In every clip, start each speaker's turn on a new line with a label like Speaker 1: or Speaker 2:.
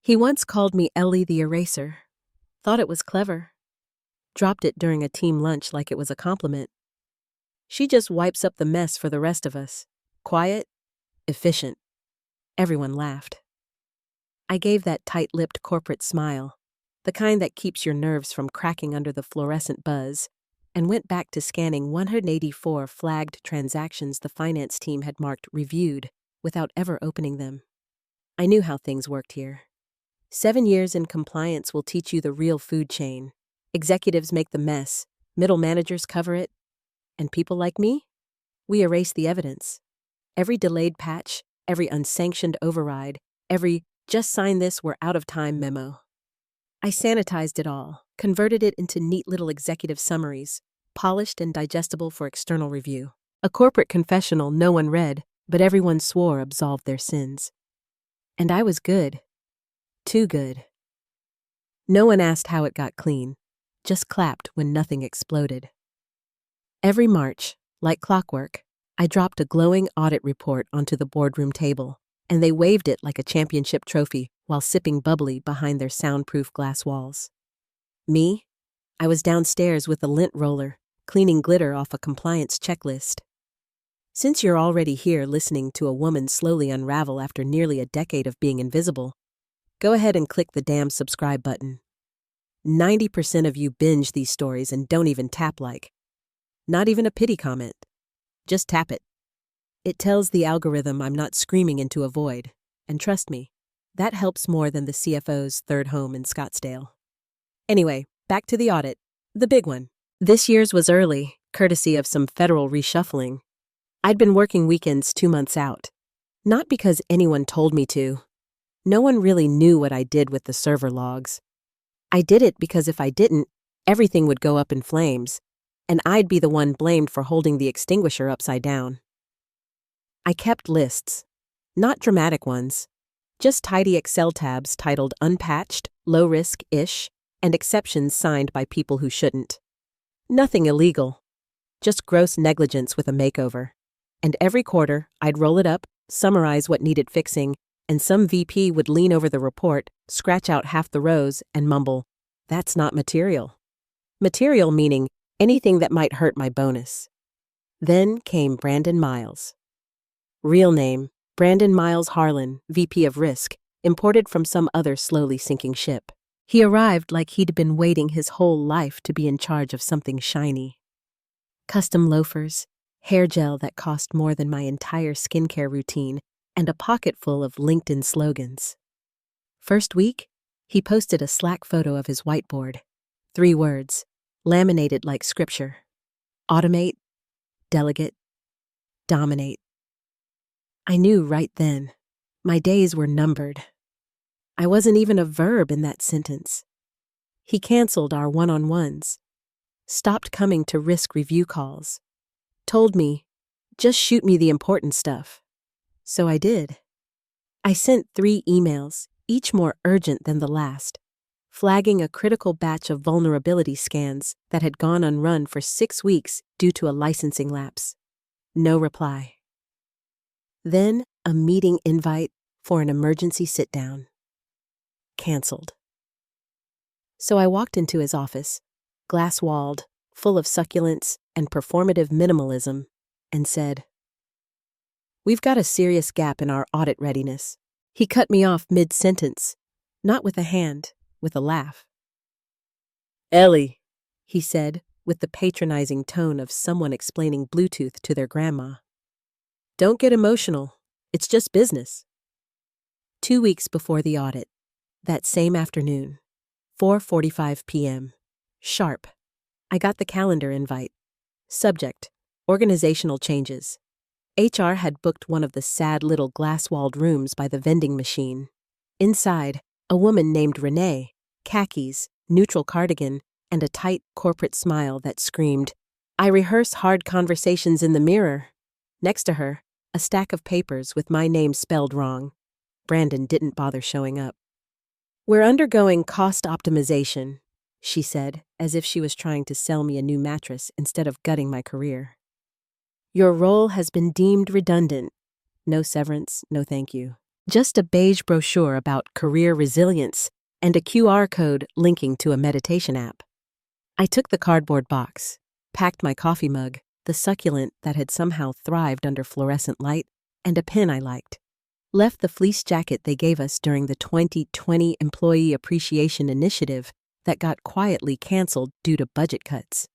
Speaker 1: He once called me Ellie the Eraser. Thought it was clever. Dropped it during a team lunch like it was a compliment. She just wipes up the mess for the rest of us. Quiet, efficient. Everyone laughed. I gave that tight-lipped corporate smile, the kind that keeps your nerves from cracking under the fluorescent buzz, and went back to scanning 184 flagged transactions the finance team had marked reviewed without ever opening them. I knew how things worked here. 7 years in compliance will teach you the real food chain. Executives make the mess, middle managers cover it, and people like me? We erase the evidence. Every delayed patch, every unsanctioned override, every "just sign this, we're out of time" memo. I sanitized it all, converted it into neat little executive summaries, polished and digestible for external review. A corporate confessional no one read, but everyone swore absolved their sins. And I was good. Too good. No one asked how it got clean, just clapped when nothing exploded. Every March, like clockwork, I dropped a glowing audit report onto the boardroom table, and they waved it like a championship trophy while sipping bubbly behind their soundproof glass walls. Me? I was downstairs with a lint roller, cleaning glitter off a compliance checklist. Since you're already here listening to a woman slowly unravel after nearly a decade of being invisible, go ahead and click the damn subscribe button. 90% of you binge these stories and don't even tap like. Not even a pity comment. Just tap it. It tells the algorithm I'm not screaming into a void, and trust me, that helps more than the CFO's third home in Scottsdale. Anyway, back to the audit, the big one. This year's was early, courtesy of some federal reshuffling. I'd been working weekends 2 months out. Not because anyone told me to. No one really knew what I did with the server logs. I did it because if I didn't, everything would go up in flames, and I'd be the one blamed for holding the extinguisher upside down. I kept lists. Not dramatic ones. Just tidy Excel tabs titled Unpatched, Low Risk-ish, and exceptions signed by people who shouldn't. Nothing illegal. Just gross negligence with a makeover. And every quarter, I'd roll it up, summarize what needed fixing, and some VP would lean over the report, scratch out half the rows, and mumble, "That's not material." Material meaning anything that might hurt my bonus. Then came Brandon Miles. Real name, Brandon Miles Harlan, VP of Risk, imported from some other slowly sinking ship. He arrived like he'd been waiting his whole life to be in charge of something shiny. Custom loafers, hair gel that cost more than my entire skincare routine, and a pocket full of LinkedIn slogans. First week, he posted a Slack photo of his whiteboard. 3 words, laminated like scripture. Automate, delegate, dominate. I knew right then. My days were numbered. I wasn't even a verb in that sentence. He canceled our one-on-ones, stopped coming to risk review calls, told me, just shoot me the important stuff. So I did. I sent 3 emails, each more urgent than the last, flagging a critical batch of vulnerability scans that had gone unrun for 6 weeks due to a licensing lapse. No reply. Then a meeting invite for an emergency sit-down. Canceled. So I walked into his office, glass-walled, full of succulents and performative minimalism, and said, "We've got a serious gap in our audit readiness." He cut me off mid-sentence, not with a hand, with a laugh. "Ellie," he said, with the patronizing tone of someone explaining Bluetooth to their grandma. "Don't get emotional. It's just business." 2 weeks before the audit, that same afternoon, 4:45 p.m., sharp, I got the calendar invite. Subject, organizational changes. HR had booked one of the sad little glass-walled rooms by the vending machine. Inside, a woman named Renee, khakis, neutral cardigan, and a tight corporate smile that screamed, "I rehearse hard conversations in the mirror." Next to her, a stack of papers with my name spelled wrong. Brandon didn't bother showing up. "We're undergoing cost optimization," she said, as if she was trying to sell me a new mattress instead of gutting my career. "Your role has been deemed redundant. No severance, no thank you." Just a beige brochure about career resilience and a QR code linking to a meditation app. I took the cardboard box, packed my coffee mug, the succulent that had somehow thrived under fluorescent light, and a pen I liked. Left the fleece jacket they gave us during the 2020 Employee Appreciation Initiative that got quietly canceled due to budget cuts.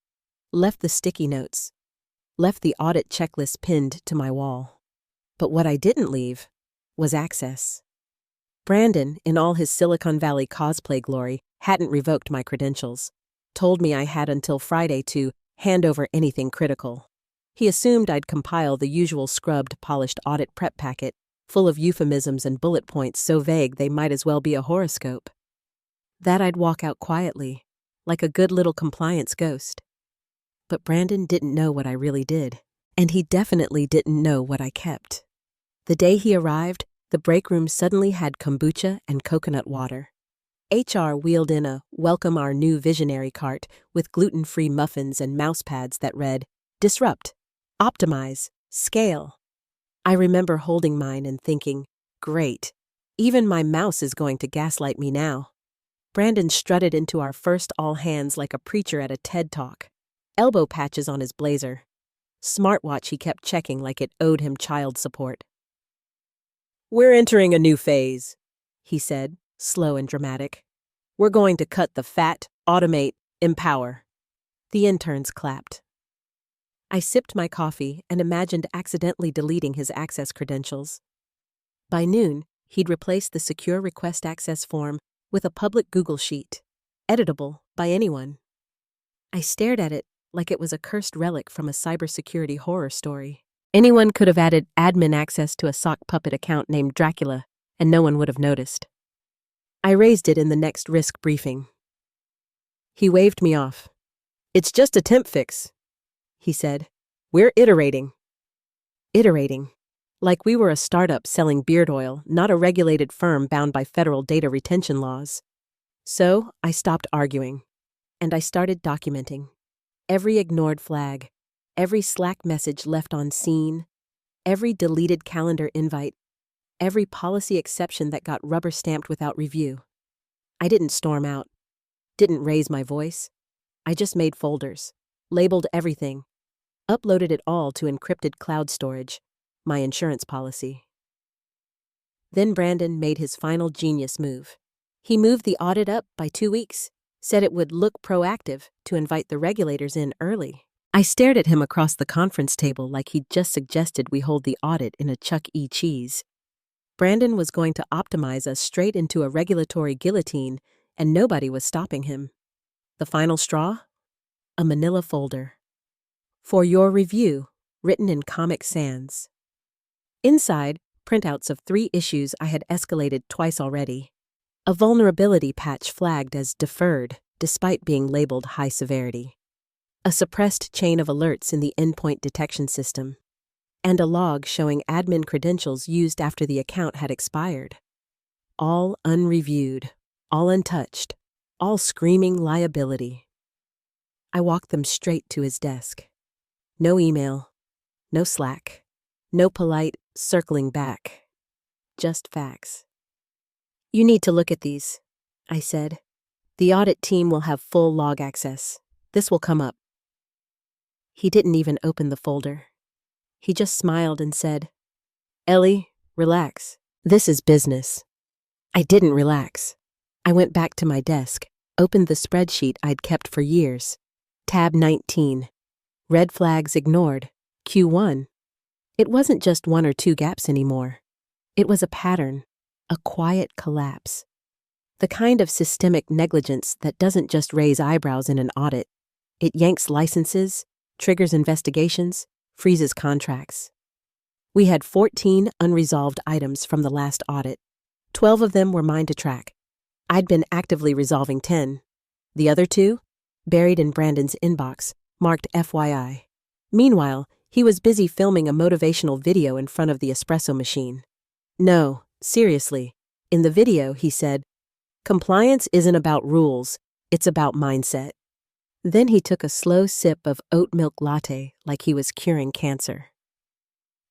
Speaker 1: Left the sticky notes. Left the audit checklist pinned to my wall. But what I didn't leave was access. Brandon, in all his Silicon Valley cosplay glory, hadn't revoked my credentials. Told me I had until Friday to hand over anything critical. He assumed I'd compile the usual scrubbed, polished audit prep packet, full of euphemisms and bullet points so vague they might as well be a horoscope. That I'd walk out quietly, like a good little compliance ghost. But Brandon didn't know what I really did, and he definitely didn't know what I kept. The day he arrived, the break room suddenly had kombucha and coconut water. HR wheeled in a "Welcome Our New Visionary" cart with gluten-free muffins and mouse pads that read, "Disrupt, Optimize, Scale." I remember holding mine and thinking, great, even my mouse is going to gaslight me now. Brandon strutted into our first all-hands like a preacher at a TED Talk. Elbow patches on his blazer. Smartwatch he kept checking like it owed him child support. "We're entering a new phase," he said, slow and dramatic. "We're going to cut the fat, automate, empower." The interns clapped. I sipped my coffee and imagined accidentally deleting his access credentials. By noon, he'd replaced the secure request access form with a public Google sheet, editable by anyone. I stared at it like it was a cursed relic from a cybersecurity horror story. Anyone could have added admin access to a sock puppet account named Dracula, and no one would have noticed. I raised it in the next risk briefing. He waved me off. "It's just a temp fix," he said. "We're iterating." Iterating. Like we were a startup selling beard oil, not a regulated firm bound by federal data retention laws. So I stopped arguing, and I started documenting. Every ignored flag, every Slack message left on scene, every deleted calendar invite, every policy exception that got rubber-stamped without review. I didn't storm out, didn't raise my voice. I just made folders, labeled everything, uploaded it all to encrypted cloud storage, my insurance policy. Then Brandon made his final genius move. He moved the audit up by 2 weeks, said it would look proactive to invite the regulators in early. I stared at him across the conference table like he'd just suggested we hold the audit in a Chuck E. Cheese. Brandon was going to optimize us straight into a regulatory guillotine, and nobody was stopping him. The final straw? A manila folder. "For your review," written in Comic Sans. Inside, printouts of 3 issues I had escalated twice already. A vulnerability patch flagged as deferred, despite being labeled high severity. A suppressed chain of alerts in the endpoint detection system. And a log showing admin credentials used after the account had expired. All unreviewed, all untouched, all screaming liability. I walked them straight to his desk. No email, no Slack, no polite circling back. Just facts. "You need to look at these," I said. "The audit team will have full log access. This will come up." He didn't even open the folder. He just smiled and said, "Ellie, relax. This is business." I didn't relax. I went back to my desk, opened the spreadsheet I'd kept for years. Tab 19. Red flags ignored. Q1. It wasn't just 1 or 2 gaps anymore. It was a pattern, a quiet collapse. The kind of systemic negligence that doesn't just raise eyebrows in an audit. It yanks licenses, triggers investigations, freezes contracts. We had 14 unresolved items from the last audit. 12 of them were mine to track. I'd been actively resolving 10. The other 2? Buried in Brandon's inbox, marked FYI. Meanwhile, he was busy filming a motivational video in front of the espresso machine. No, seriously. In the video, he said, "Compliance isn't about rules, it's about mindset." Then he took a slow sip of oat milk latte like he was curing cancer.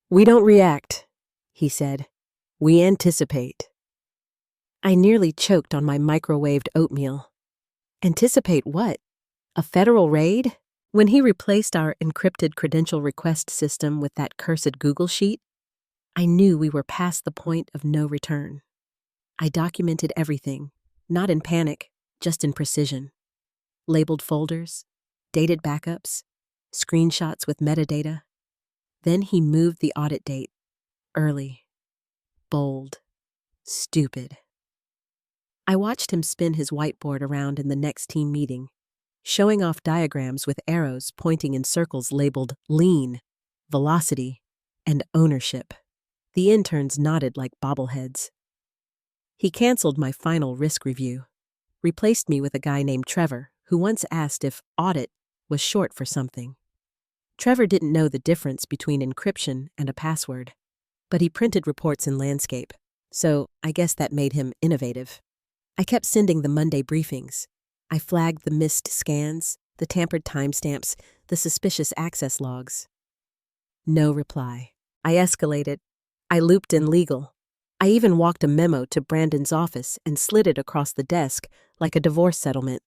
Speaker 1: "We don't react," he said. We anticipate. I nearly choked on my microwaved oatmeal. Anticipate what? A federal raid? When he replaced our encrypted credential request system with that cursed Google sheet, I knew we were past the point of no return. I documented everything, not in panic, just in precision. Labeled folders, dated backups, screenshots with metadata. Then he moved the audit date. Early. Bold. Stupid. I watched him spin his whiteboard around in the next team meeting, showing off diagrams with arrows pointing in circles labeled lean, velocity, and ownership. The interns nodded like bobbleheads. He canceled my final risk review, replaced me with a guy named Trevor, who once asked if audit was short for something. Trevor didn't know the difference between encryption and a password, but he printed reports in landscape, so I guess that made him innovative. I kept sending the Monday briefings. I flagged the missed scans, the tampered timestamps, the suspicious access logs. No reply. I escalated. I looped in legal. I even walked a memo to Brandon's office and slid it across the desk like a divorce settlement.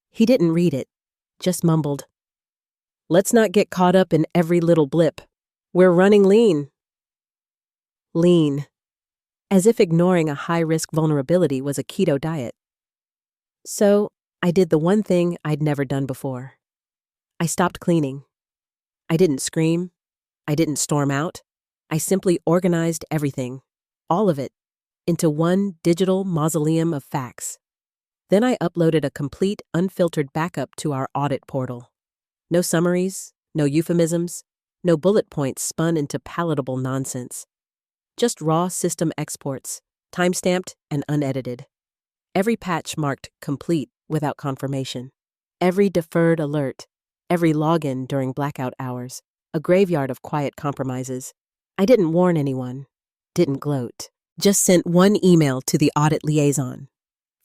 Speaker 1: He didn't read it, just mumbled, "Let's not get caught up in every little blip. We're running lean." Lean. As if ignoring a high-risk vulnerability was a keto diet. So, I did the one thing I'd never done before. I stopped cleaning. I didn't scream. I didn't storm out. I simply organized everything, all of it, into one digital mausoleum of facts. Then I uploaded a complete, unfiltered backup to our audit portal. No summaries, no euphemisms, no bullet points spun into palatable nonsense. Just raw system exports, timestamped and unedited. Every patch marked complete without confirmation. Every deferred alert, every login during blackout hours, a graveyard of quiet compromises. I didn't warn anyone, didn't gloat, just sent one email to the audit liaison.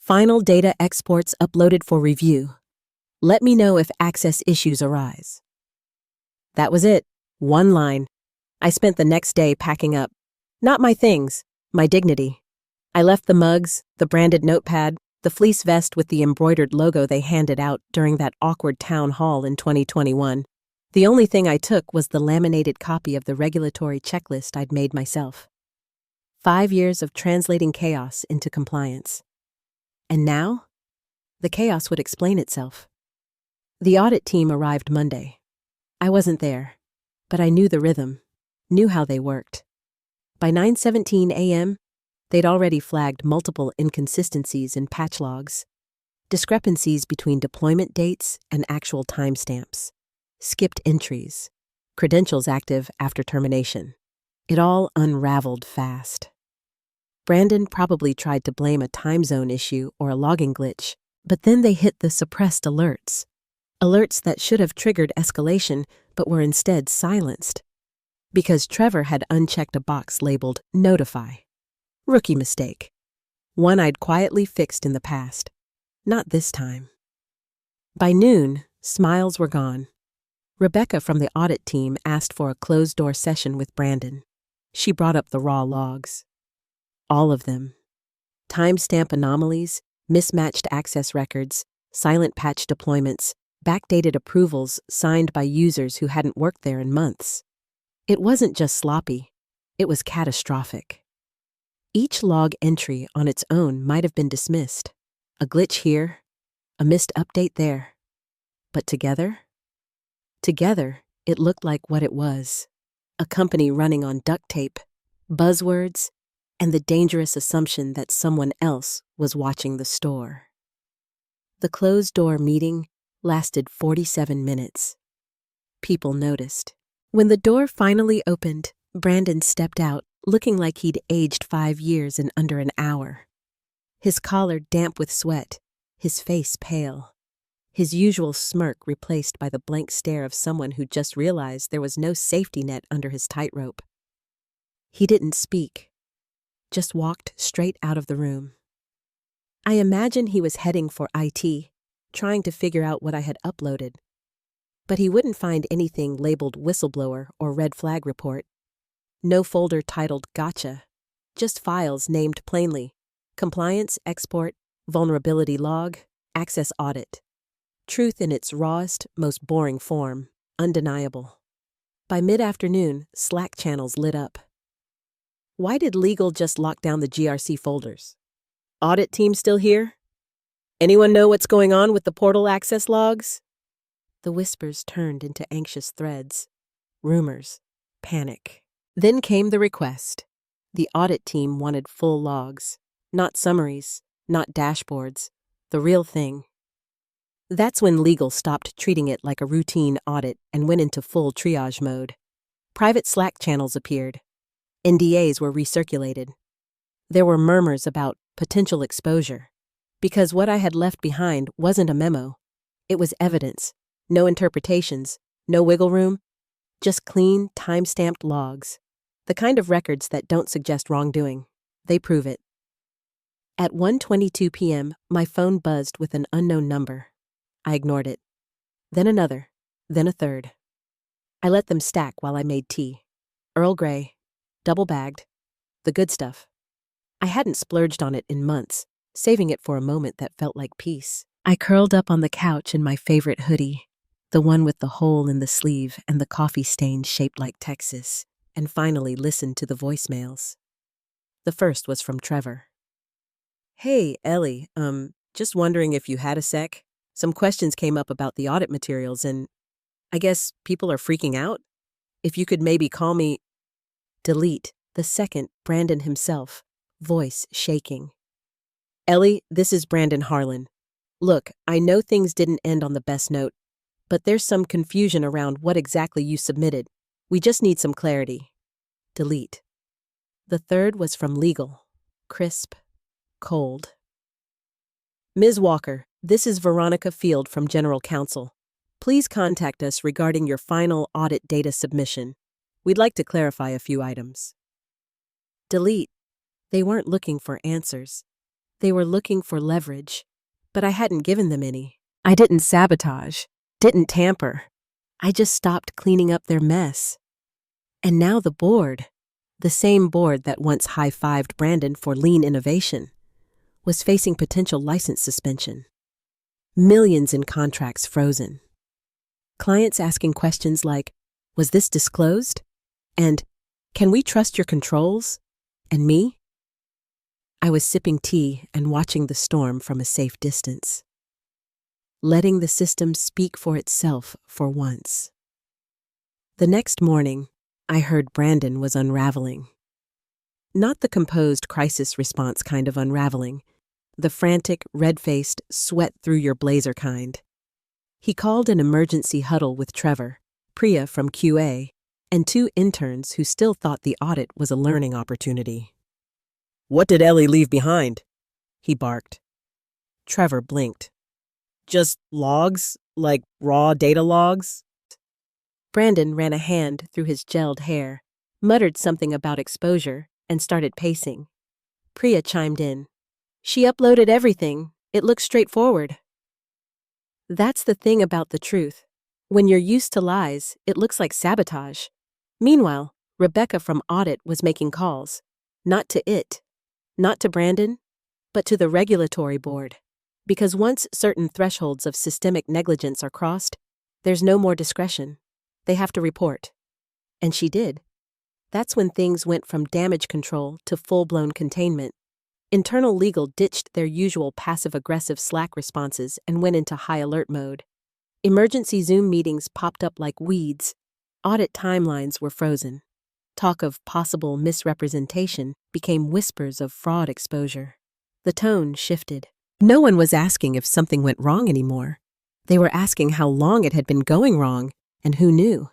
Speaker 1: Final data exports uploaded for review. Let me know if access issues arise. That was it. One line. I spent the next day packing up. Not my things, my dignity. I left the mugs, the branded notepad, the fleece vest with the embroidered logo they handed out during that awkward town hall in 2021. The only thing I took was the laminated copy of the regulatory checklist I'd made myself. 5 years of translating chaos into compliance. And now, the chaos would explain itself. The audit team arrived Monday. I wasn't there, but I knew the rhythm, knew how they worked. By 9:17 a.m., they'd already flagged multiple inconsistencies in patch logs, discrepancies between deployment dates and actual timestamps, skipped entries, credentials active after termination. It all unraveled fast. Brandon probably tried to blame a time zone issue or a logging glitch, but then they hit the suppressed alerts. Alerts that should have triggered escalation but were instead silenced. Because Trevor had unchecked a box labeled Notify. Rookie mistake. One I'd quietly fixed in the past. Not this time. By noon, smiles were gone. Rebecca from the audit team asked for a closed-door session with Brandon. She brought up the raw logs. All of them. Timestamp anomalies, mismatched access records, silent patch deployments, backdated approvals signed by users who hadn't worked there in months. It wasn't just sloppy, it was catastrophic. Each log entry on its own might have been dismissed. A glitch here, a missed update there. But together, it looked like what it was. A company running on duct tape, buzzwords, and the dangerous assumption that someone else was watching the store. The closed-door meeting lasted 47 minutes. People noticed. When the door finally opened, Brandon stepped out, looking like he'd aged 5 years in under an hour. His collar damp with sweat, his face pale. His usual smirk replaced by the blank stare of someone who just realized there was no safety net under his tightrope. He didn't speak, just walked straight out of the room. I imagine he was heading for IT, trying to figure out what I had uploaded. But he wouldn't find anything labeled whistleblower or red flag report. No folder titled gotcha. just files named plainly: compliance, export, vulnerability log, access audit. Truth in its rawest, most boring form, undeniable. By mid-afternoon, Slack channels lit up. Why did legal just lock down the GRC folders? Audit team still here? Anyone know what's going on with the portal access logs? The whispers turned into anxious threads. Rumors. Panic. Then came the request. The audit team wanted full logs. Not summaries, not dashboards. The real thing. That's when legal stopped treating it like a routine audit and went into full triage mode. Private Slack channels appeared. NDAs were recirculated. There were murmurs about potential exposure, because what I had left behind wasn't a memo. It was evidence. No interpretations, no wiggle room, just clean, time-stamped logs. The kind of records that don't suggest wrongdoing. They prove it. At 1:22 p.m., my phone buzzed with an unknown number. I ignored it. Then another, then a third. I let them stack while I made tea. Earl Grey, double-bagged, the good stuff. I hadn't splurged on it in months, saving it for a moment that felt like peace. I curled up on the couch in my favorite hoodie, the one with the hole in the sleeve and the coffee stain shaped like Texas, and finally listened to the voicemails. The first was from Trevor. Hey, Ellie, just wondering if you had a sec. Some questions came up about the audit materials and I guess people are freaking out. If you could maybe call me... Delete. The second, Brandon himself, voice shaking. Ellie, this is Brandon Harlan. Look, I know things didn't end on the best note, but there's some confusion around what exactly you submitted. We just need some clarity. Delete. The third was from legal. Crisp. Cold. Ms. Walker, this is Veronica Field from General Counsel. Please contact us regarding your final audit data submission. We'd like to clarify a few items. Delete. They weren't looking for answers. They were looking for leverage, but I hadn't given them any. I didn't sabotage, didn't tamper. I just stopped cleaning up their mess. And now the board, the same board that once high-fived Brandon for lean innovation, was facing potential license suspension. Millions in contracts frozen. Clients asking questions like, was this disclosed? And, can we trust your controls? And me? I was sipping tea and watching the storm from a safe distance. Letting the system speak for itself for once. The next morning, I heard Brandon was unraveling. Not the composed crisis response kind of unraveling, the frantic, red-faced, sweat-through-your-blazer kind. He called an emergency huddle with Trevor, Priya from QA, and two interns who still thought the audit was a learning opportunity. What did Ellie leave behind? He barked. Trevor blinked. Just logs? Like raw data logs? Brandon ran a hand through his gelled hair, muttered something about exposure, and started pacing. Priya chimed in. She uploaded everything. It looks straightforward. That's the thing about the truth. When you're used to lies, it looks like sabotage. Meanwhile, Rebecca from Audit was making calls. Not to it. Not to Brandon, but to the regulatory board. Because once certain thresholds of systemic negligence are crossed, there's no more discretion. They have to report. And she did. That's when things went from damage control to full-blown containment. Internal legal ditched their usual passive-aggressive Slack responses and went into high-alert mode. Emergency Zoom meetings popped up like weeds. Audit timelines were frozen. Talk of possible misrepresentation became whispers of fraud exposure. The tone shifted. No one was asking if something went wrong anymore. They were asking how long it had been going wrong and who knew.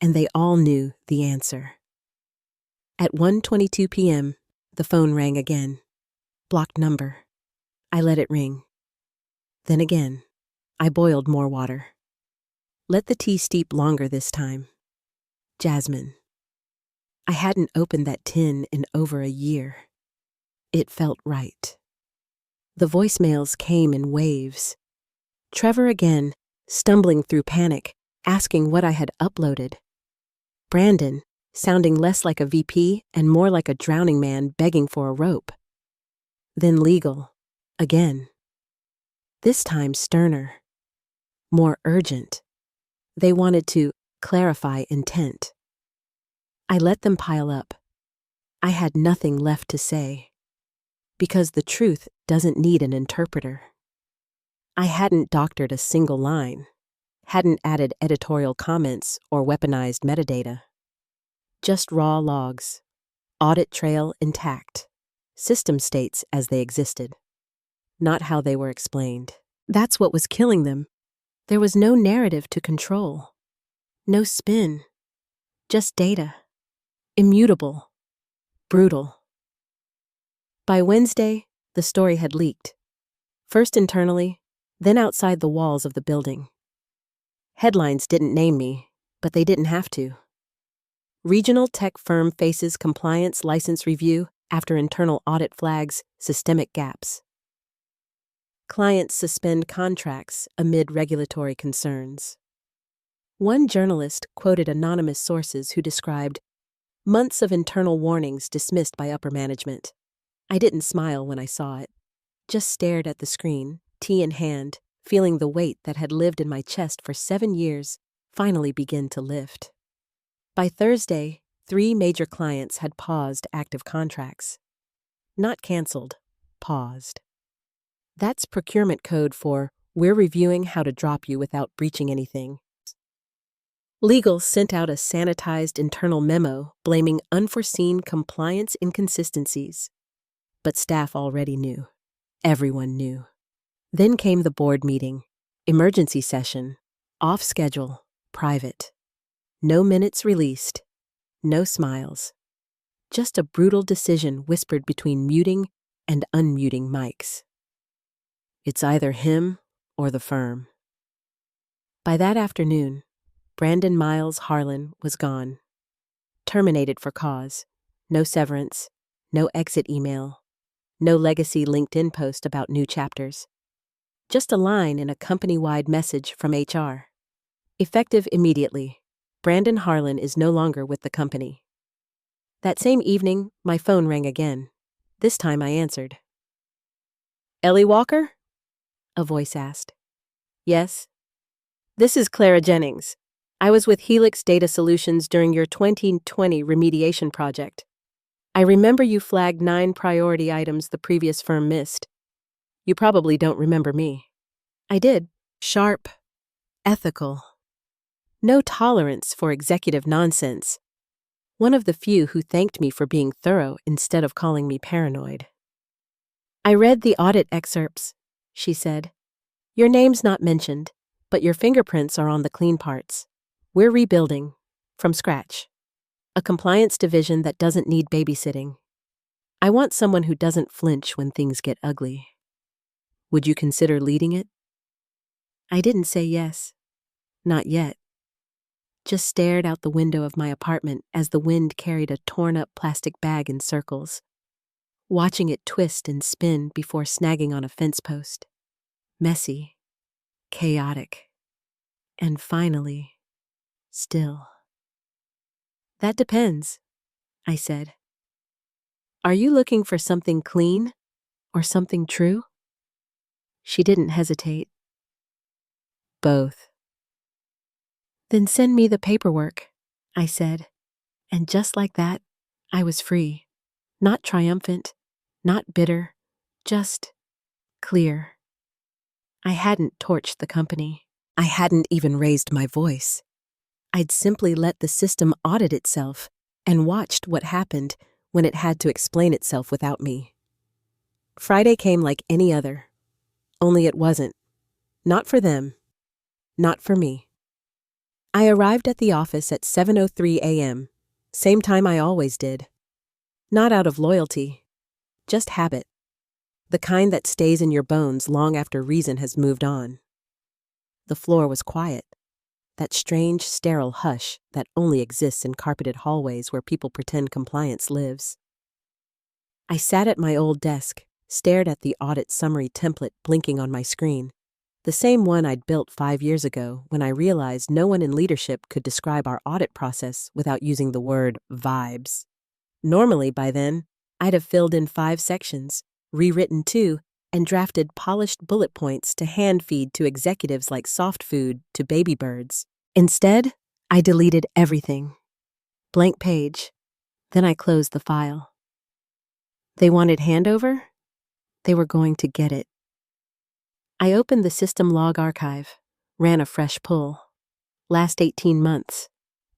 Speaker 1: And they all knew the answer. At 1:22 p.m., the phone rang again. Blocked number. I let it ring. Then again. I boiled more water. Let the tea steep longer this time. Jasmine. I hadn't opened that tin in over a year. It felt right. The voicemails came in waves. Trevor again, stumbling through panic, asking what I had uploaded. Brandon, sounding less like a VP and more like a drowning man begging for a rope. Then legal, again. This time sterner, more urgent. They wanted to clarify intent. I let them pile up. I had nothing left to say. Because the truth doesn't need an interpreter. I hadn't doctored a single line, hadn't added editorial comments or weaponized metadata. Just raw logs, audit trail intact, system states as they existed, not how they were explained. That's what was killing them. There was no narrative to control, no spin, just data, immutable, brutal. By Wednesday, the story had leaked, first internally, then outside the walls of the building. Headlines didn't name me, but they didn't have to. Regional tech firm faces compliance license review after internal audit flags systemic gaps. Clients suspend contracts amid regulatory concerns. One journalist quoted anonymous sources who described months of internal warnings dismissed by upper management. I didn't smile when I saw it, just stared at the screen, tea in hand, feeling the weight that had lived in my chest for 7 years finally begin to lift. By Thursday, 3 major clients had paused active contracts. Not canceled, paused. That's procurement code for we're reviewing how to drop you without breaching anything. Legal sent out a sanitized internal memo blaming unforeseen compliance inconsistencies. But staff already knew. Everyone knew. Then came the board meeting, emergency session, off schedule, private. No minutes released, no smiles. Just a brutal decision whispered between muting and unmuting mics. It's either him or the firm. By that afternoon, Brandon Miles Harlan was gone. Terminated for cause. No severance, no exit email, no legacy LinkedIn post about new chapters. Just a line in a company-wide message from HR. Effective immediately, Brandon Harlan is no longer with the company. That same evening, my phone rang again. This time I answered. Ellie Walker? A voice asked. Yes. This is Clara Jennings. I was with Helix Data Solutions during your 2020 remediation project. I remember you flagged 9 priority items the previous firm missed. You probably don't remember me. I did. Sharp. Ethical. No tolerance for executive nonsense. One of the few who thanked me for being thorough instead of calling me paranoid. I read the audit excerpts, she said. Your name's not mentioned, but your fingerprints are on the clean parts. We're rebuilding, from scratch. A compliance division that doesn't need babysitting. I want someone who doesn't flinch when things get ugly. Would you consider leading it? I didn't say yes. Not yet. Just stared out the window of my apartment as the wind carried a torn-up plastic bag in circles, watching it twist and spin before snagging on a fence post. Messy, chaotic, and finally, still. That depends, I said. Are you looking for something clean or something true? She didn't hesitate. Both. Then send me the paperwork, I said, and just like that, I was free. Not triumphant, not bitter, just clear. I hadn't torched the company. I hadn't even raised my voice. I'd simply let the system audit itself and watched what happened when it had to explain itself without me. Friday came like any other, only it wasn't. Not for them, not for me. I arrived at the office at 7:03 a.m., same time I always did. Not out of loyalty, just habit. The kind that stays in your bones long after reason has moved on. The floor was quiet, that strange, sterile hush that only exists in carpeted hallways where people pretend compliance lives. I sat at my old desk, stared at the audit summary template blinking on my screen, The same one I'd built 5 years ago when I realized no one in leadership could describe our audit process without using the word vibes. Normally, by then, I'd have filled in 5 sections, rewritten 2, and drafted polished bullet points to hand feed to executives like soft food to baby birds. Instead, I deleted everything. Blank page. Then I closed the file. They wanted handover? They were going to get it. I opened the system log archive, ran a fresh pull. Last 18 months.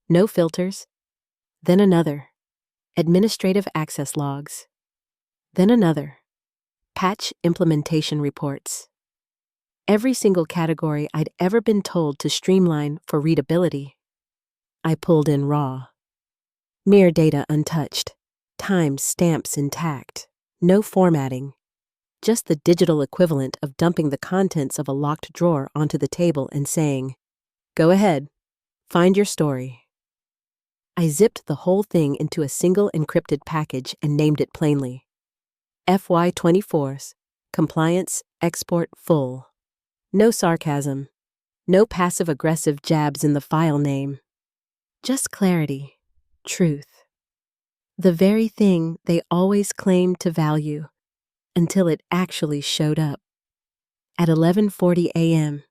Speaker 1: No filters. Then another. Administrative access logs. Then another. Patch implementation reports. Every single category I'd ever been told to streamline for readability. I pulled in raw. Mere data untouched. Time stamps intact. No formatting. Just the digital equivalent of dumping the contents of a locked drawer onto the table and saying, "Go ahead, find your story." I zipped the whole thing into a single encrypted package and named it plainly. FY24's Compliance Export Full. No sarcasm. No passive-aggressive jabs in the file name. Just clarity. Truth. The very thing they always claimed to value until it actually showed up. At 11:40 a.m.,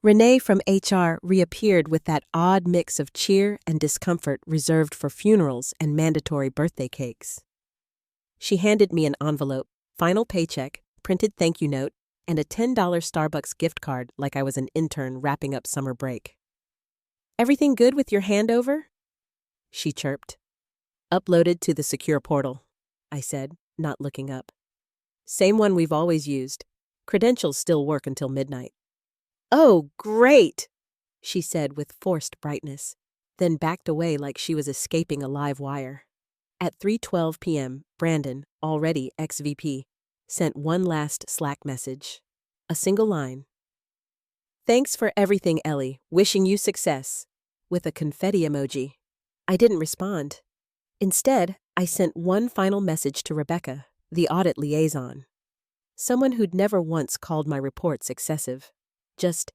Speaker 1: Renee from HR reappeared with that odd mix of cheer and discomfort reserved for funerals and mandatory birthday cakes. She handed me an envelope, final paycheck, printed thank you note, and a $10 Starbucks gift card like I was an intern wrapping up summer break. "Everything good with your handover?" she chirped. "Uploaded to the secure portal," I said, not looking up. "Same one we've always used. Credentials still work until midnight." "Oh, great," she said with forced brightness, then backed away like she was escaping a live wire. At 3:12 p.m., Brandon, already ex-VP, sent one last Slack message. A single line. "Thanks for everything, Ellie. Wishing you success," with a confetti emoji. I didn't respond. Instead, I sent one final message to Rebecca, the audit liaison. Someone who'd never once called my reports excessive. Just,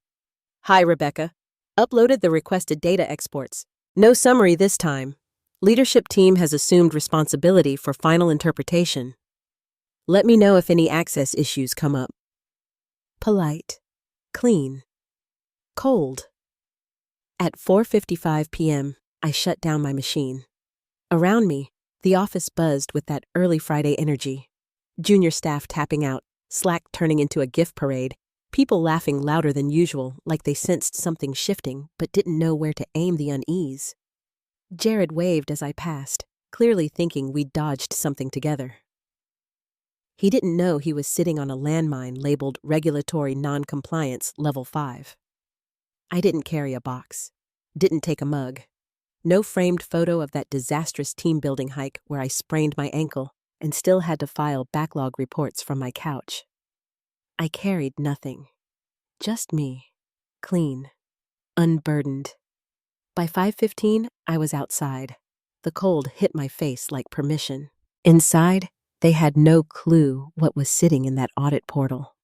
Speaker 1: "Hi, Rebecca. Uploaded the requested data exports. No summary this time. Leadership team has assumed responsibility for final interpretation. Let me know if any access issues come up." Polite. Clean. Cold. At 4:55 p.m., I shut down my machine. Around me, the office buzzed with that early Friday energy. Junior staff tapping out, Slack turning into a gift parade, people laughing louder than usual like they sensed something shifting but didn't know where to aim the unease. Jared waved as I passed, clearly thinking we'd dodged something together. He didn't know he was sitting on a landmine labeled Regulatory Non-Compliance Level 5. I didn't carry a box. Didn't take a mug. No framed photo of that disastrous team-building hike where I sprained my ankle and still had to file backlog reports from my couch. I carried nothing. Just me. Clean. Unburdened. By 5:15, I was outside. The cold hit my face like permission. Inside, they had no clue what was sitting in that audit portal.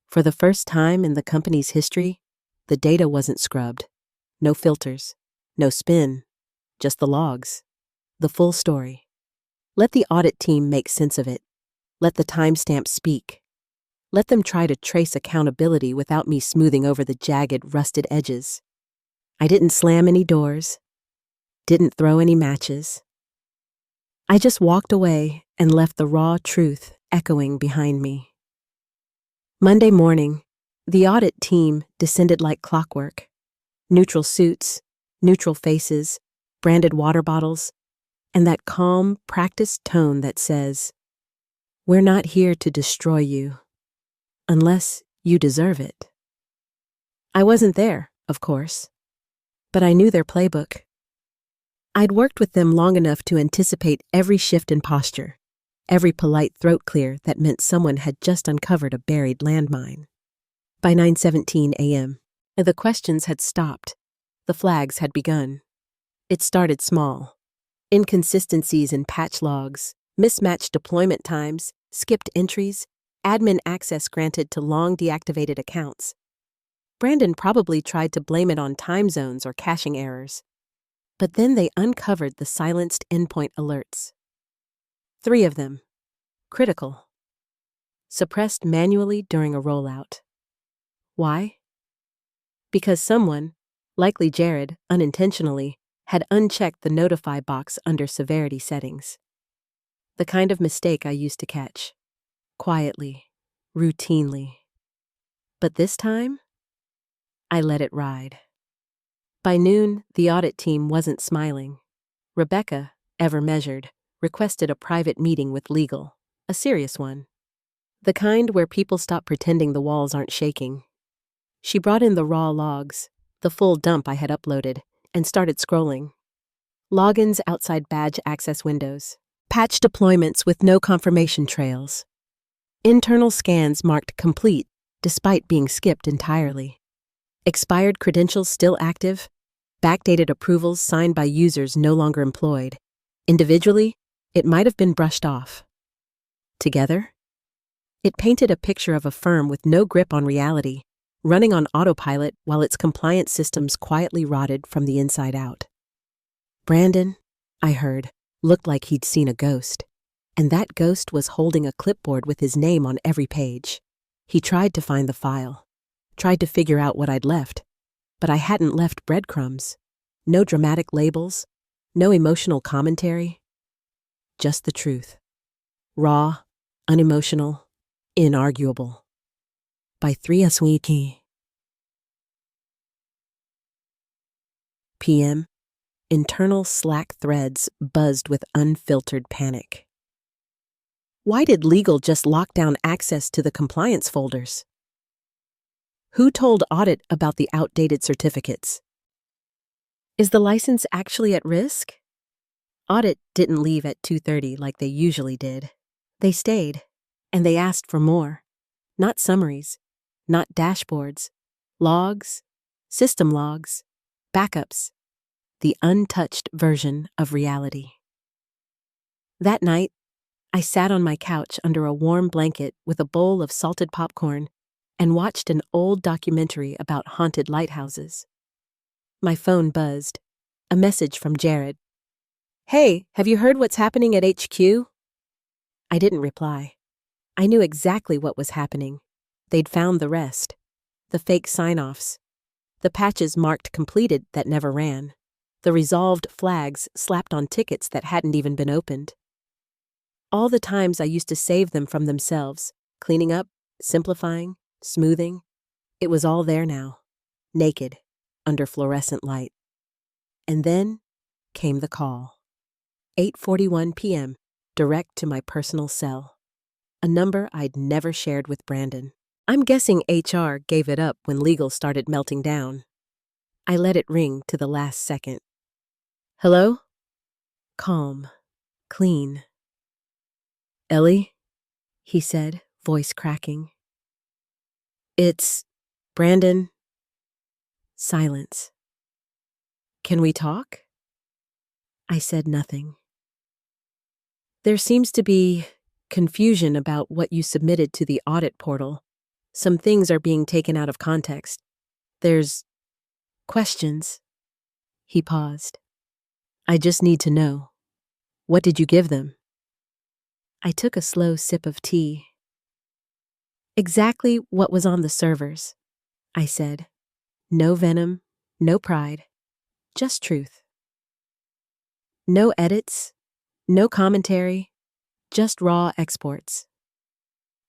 Speaker 1: For the first time in the company's history, the data wasn't scrubbed. No filters. No spin. Just the logs. The full story. Let the audit team make sense of it. Let the timestamp speak. Let them try to trace accountability without me smoothing over the jagged, rusted edges. I didn't slam any doors. Didn't throw any matches. I just walked away and left the raw truth echoing behind me. Monday morning, the audit team descended like clockwork. Neutral suits, neutral faces, branded water bottles, and that calm, practiced tone that says, "We're not here to destroy you, unless you deserve it." I wasn't there, of course, but I knew their playbook. I'd worked with them long enough to anticipate every shift in posture, every polite throat clear that meant someone had just uncovered a buried landmine. By 9:17 a.m., the questions had stopped. The flags had begun. It started small. Inconsistencies in patch logs, mismatched deployment times, skipped entries, admin access granted to long deactivated accounts. Brandon probably tried to blame it on time zones or caching errors. But then they uncovered the silenced endpoint alerts. 3 of them. Critical. Suppressed manually during a rollout. Why? Because someone, likely Jared, unintentionally, had unchecked the notify box under severity settings. The kind of mistake I used to catch. Quietly, routinely. But this time, I let it ride. By noon, the audit team wasn't smiling. Rebecca, ever measured, requested a private meeting with legal, a serious one. The kind where people stop pretending the walls aren't shaking. She brought in the raw logs, the full dump I had uploaded, and started scrolling. Logins outside badge access windows. Patch deployments with no confirmation trails. Internal scans marked complete despite being skipped entirely. Expired credentials still active. Backdated approvals signed by users no longer employed. Individually, it might have been brushed off. Together, it painted a picture of a firm with no grip on reality, running on autopilot while its compliance systems quietly rotted from the inside out. Brandon, I heard, looked like he'd seen a ghost, and that ghost was holding a clipboard with his name on every page. He tried to find the file, tried to figure out what I'd left, but I hadn't left breadcrumbs. No dramatic labels, no emotional commentary. Just the truth. Raw, unemotional, inarguable. By 3 p.m., internal Slack threads buzzed with unfiltered panic. Why did legal just lock down access to the compliance folders? Who told Audit about the outdated certificates? Is the license actually at risk? Audit didn't leave at 2:30 like they usually did. They stayed, and they asked for more. Not summaries, not dashboards, logs, system logs, backups, the untouched version of reality. That night, I sat on my couch under a warm blanket with a bowl of salted popcorn and watched an old documentary about haunted lighthouses. My phone buzzed. A message from Jared. "Hey, have you heard what's happening at HQ?" I didn't reply. I knew exactly what was happening. They'd found the rest. The fake sign-offs. The patches marked completed that never ran. The resolved flags slapped on tickets that hadn't even been opened. All the times I used to save them from themselves, cleaning up, simplifying, smoothing, it was all there now, naked, under fluorescent light. And then came the call. 8:41 p.m., direct to my personal cell. A number I'd never shared with Brandon. I'm guessing HR gave it up when legal started melting down. I let it ring to the last second. Hello? Calm. Clean. Ellie? He said, voice cracking. It's Brandon. Silence. Can we talk? I said nothing. There seems to be confusion about what you submitted to the audit portal. Some things are being taken out of context. There's questions. He paused. I just need to know. What did you give them? I took a slow sip of tea. Exactly what was on the servers, I said. No venom, no pride, just truth. No edits, no commentary, just raw exports.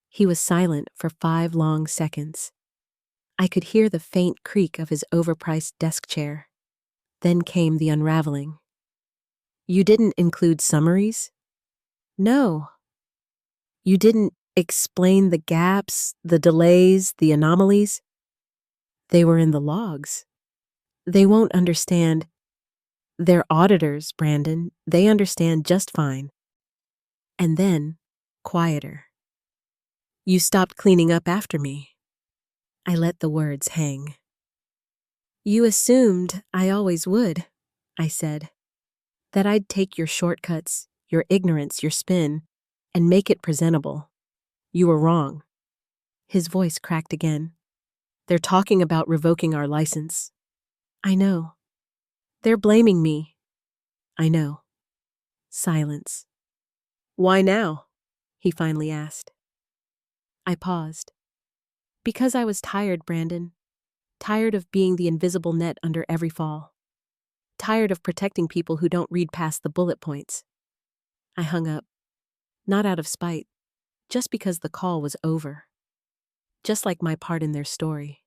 Speaker 1: He was silent for 5 long seconds. I could hear the faint creak of his overpriced desk chair. Then came the unraveling. You didn't include summaries? No. You didn't explain the gaps, the delays, the anomalies? They were in the logs. They won't understand. They're auditors, Brandon. They understand just fine. And then, quieter. You stopped cleaning up after me. I let the words hang. You assumed I always would, I said. That I'd take your shortcuts, your ignorance, your spin, and make it presentable. You were wrong. His voice cracked again. They're talking about revoking our license. I know. They're blaming me. I know. Silence. Why now? He finally asked. I paused. Because I was tired, Brandon. Tired of being the invisible net under every fall. Tired of protecting people who don't read past the bullet points. I hung up. Not out of spite. Just because the call was over. Just like my part in their story.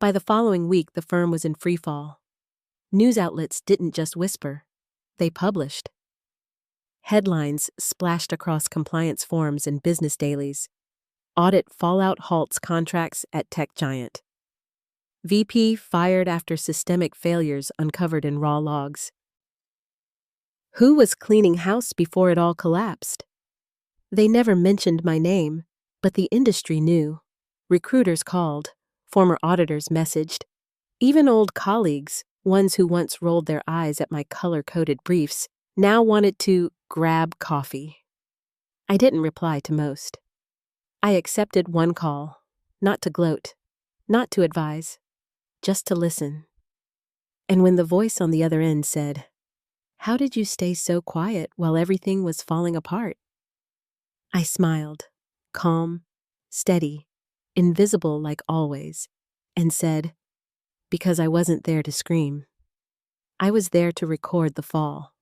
Speaker 1: By the following week, the firm was in free fall. News outlets didn't just whisper. They published. Headlines splashed across compliance forums and business dailies. Audit fallout halts contracts at tech giant. VP fired after systemic failures uncovered in raw logs. Who was cleaning house before it all collapsed? They never mentioned my name, but the industry knew. Recruiters called, former auditors messaged. Even old colleagues, ones who once rolled their eyes at my color-coded briefs, now wanted to grab coffee. I didn't reply to most. I accepted one call, not to gloat, not to advise, just to listen. And when the voice on the other end said, "How did you stay so quiet while everything was falling apart?" I smiled, calm, steady, invisible like always, and said, "Because I wasn't there to scream. I was there to record the fall."